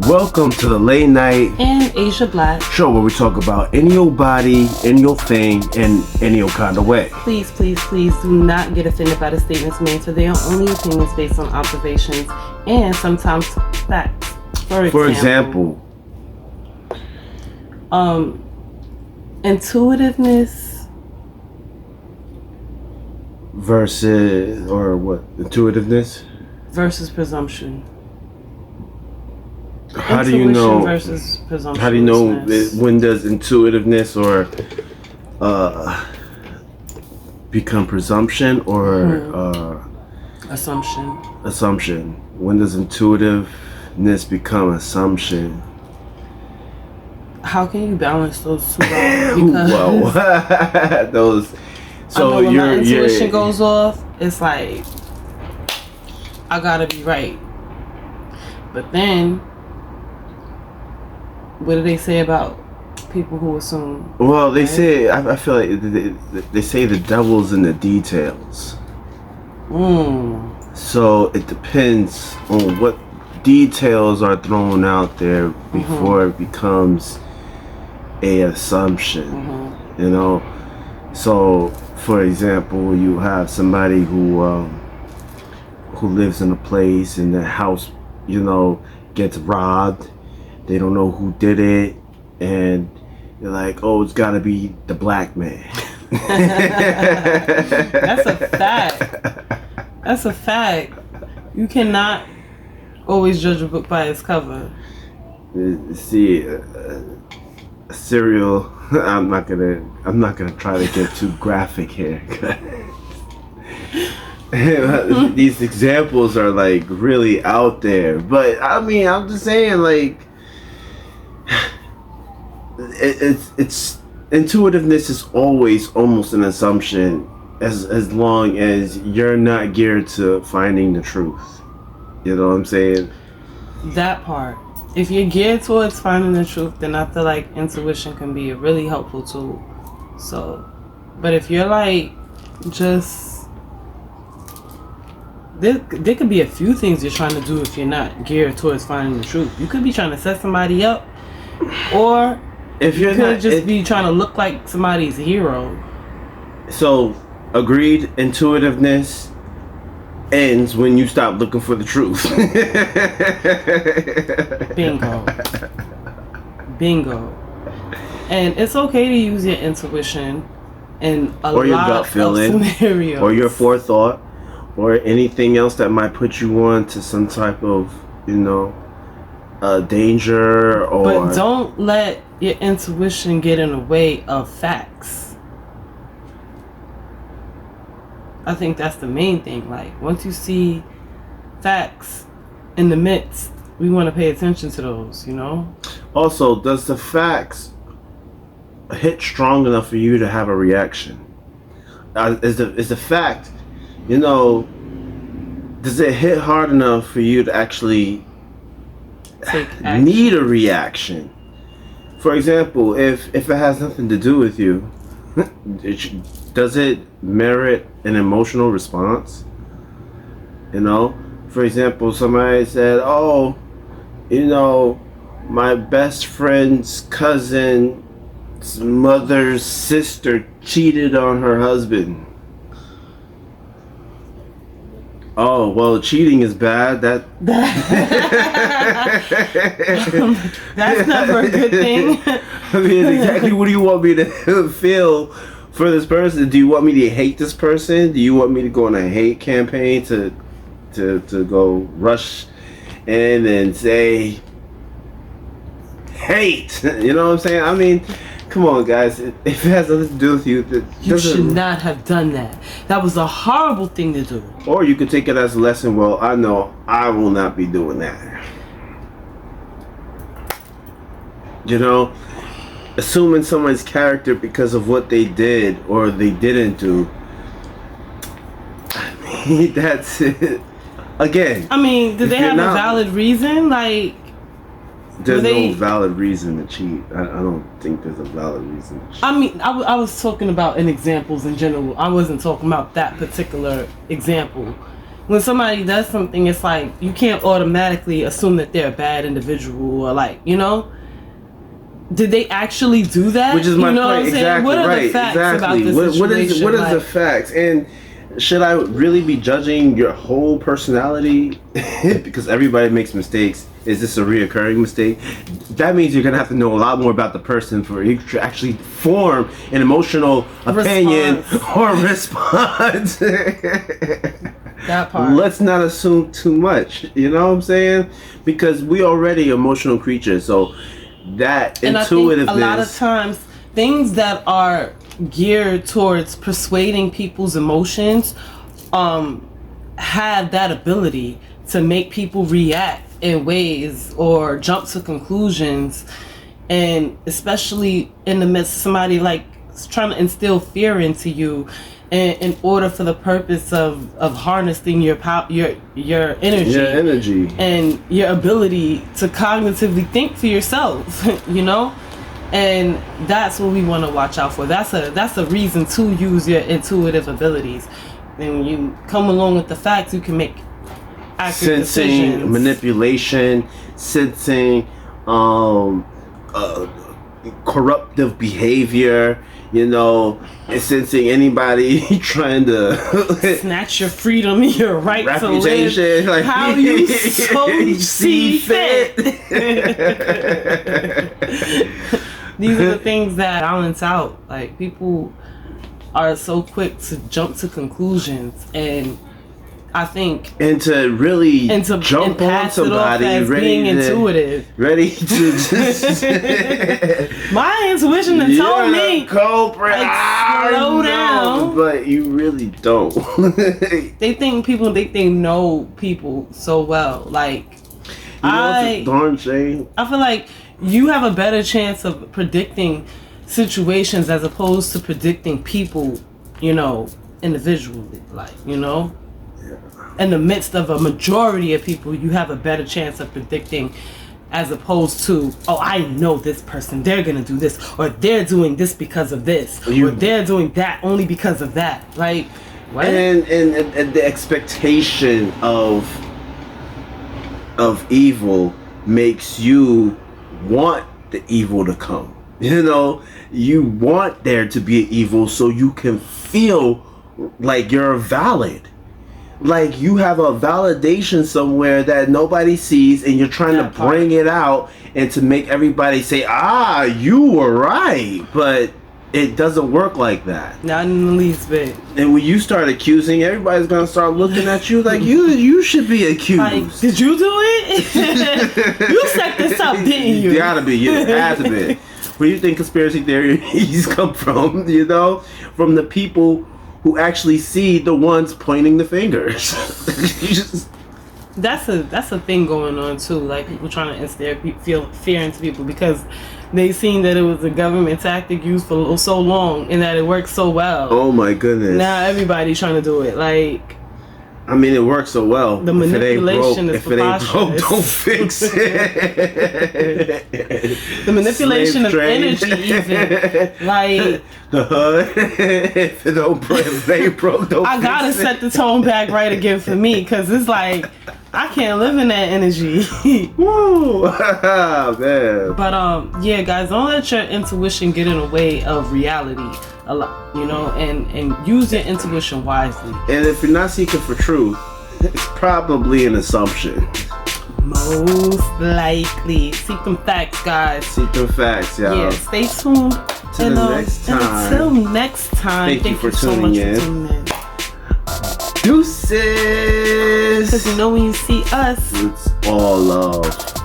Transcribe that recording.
Welcome to the Late Night and Asia Black show where we talk about any old body, any old thing, in any old kind of way. Please do not get offended by the statements made, for they are only opinions based on observations and sometimes facts. For example, intuitiveness versus, or what? Intuitiveness versus presumption. How do you know versus presumption? How do you know when does intuitiveness or become presumption or assumption? When does intuitiveness become assumption? How can you balance those two out? Because well, those. So I know when my intuition goes off, it's like I gotta be right, but then. What do they say about people who assume? Well, they say, I feel like they say the devil's in the details. So it depends on what details are thrown out there before it becomes a assumption. You know? So, for example, you have somebody who lives in a place and the house, gets robbed. They don't know who did it, and they're like, "Oh, it's got to be the black man." That's a fact. That's a fact. You cannot always judge a book by its cover. See, a serial. I'm not gonna try to get too graphic here. These examples are like really out there, but I mean, I'm just saying, like. It's intuitiveness is always almost an assumption as long as you're not geared to finding the truth. You know what I'm saying? That part. If you're geared towards finding the truth, then I feel like intuition can be a really helpful tool. So, but if you're like just there could be a few things you're trying to do if you're not geared towards finding the truth. You could be trying to set somebody up, or if you could just be trying to look like somebody's hero. So, agreed, intuitiveness ends when you stop looking for the truth. Bingo. And it's okay to use your intuition in or your gut feeling, scenarios. Or your forethought, or anything else that might put you on to some type of, danger. Or but don't let your intuition get in the way of facts. I think that's the main thing. Like, once you see facts in the midst, we want to pay attention to those, Also, does the facts hit strong enough for you to have a reaction? Is the fact, does it hit hard enough for you to actually need a reaction? For example, if it has nothing to do with you, does it merit an emotional response? For example, somebody said, "Oh, my best friend's cousin's mother's sister cheated on her husband." Oh, well, cheating is bad. That's never a good thing. I mean, exactly what do you want me to feel for this person? Do you want me to hate this person? Do you want me to go on a hate campaign to go rush in and say hate? You know what I'm saying? I mean, come on, guys. If it has nothing to do with you, you should not have done that. That was a horrible thing to do. Or you could take it as a lesson. Well, I know I will not be doing that. Assuming someone's character because of what they did or they didn't do. I mean, that's it. Again. I mean, did they have a valid reason? Like, there's no valid reason to cheat. I don't think there's a valid reason to cheat. I mean, I was talking about in examples in general. I wasn't talking about that particular example. when somebody does something, it's like you can't automatically assume that they're a bad individual or like, you know, did they actually do that? Which is my you know point. What I'm saying? Exactly. What are right. the facts exactly. about this situation? What is the facts? And should I really be judging your whole personality because everybody makes mistakes? Is this a reoccurring mistake? That means you're gonna have to know a lot more about the person for you to actually form an emotional opinion or response. That part. Let's not assume too much. You know what I'm saying? Because we already emotional creatures, so that and intuitiveness. I think a lot of times, things that are geared towards persuading people's emotions, have that ability to make people react in ways or jump to conclusions, and especially in the midst of somebody like trying to instill fear into you in order for the purpose of harnessing your power, your energy and your ability to cognitively think for yourself. You know, and that's what we want to watch out for. That's a reason to use your intuitive abilities. And when you come along with the facts, you can make accurate decisions. Manipulation, sensing, corruptive behavior, you know, and sensing anybody trying to snatch your freedom, your right reputation, to live like how you so see fit. These are the things that balance out. Like, people are so quick to jump to conclusions, and I think to really jump on somebody being intuitive. ready to just my intuition has told me culprit, like, slow down, but you really don't. They think they know people so well. Like, darn shame. I feel like you have a better chance of predicting situations as opposed to predicting people, you know, individually. Like, you know, in the midst of a majority of people, you have a better chance of predicting as opposed to, oh, I know this person, they're gonna do this, or they're doing this because of this, or they're doing that only because of that. Like, what? And the expectation of evil makes you want the evil to come. You know, you want there to be an evil so you can feel like you're valid. Like you have a validation somewhere that nobody sees, and you're trying to bring it out and to make everybody say, you were right. But it doesn't work like that. Not in the least bit. And when you start accusing, everybody's gonna start looking at you like you should be accused. Like, did you do it? You set this up, didn't you? You gotta be. You had to be. Where do you think conspiracy theories come from? You know, from the people who actually see the ones pointing the fingers. That's a thing going on too. Like, people trying to instill fear into people because they seen that it was a government tactic used for so long and that it worked so well. Oh my goodness! Now everybody's trying to do it. Like, I mean, it works so well. The manipulation is if it ain't broke, don't fix it. The manipulation of energy, even like the hood. If it ain't broke, don't. I gotta set the tone back right again for me, because it's like I can't live in that energy. Woo, man. But yeah, guys, don't let your intuition get in the way of reality. A lot, you know, and use your intuition wisely. And if you're not seeking for truth, it's probably an assumption. Most likely. Seek them facts, guys. Seek them facts, y'all. Yeah, stay tuned. Next time. Until next time. Thank you for so tuning much in. for tuning in. Deuces! Because you know when you see us, it's all love.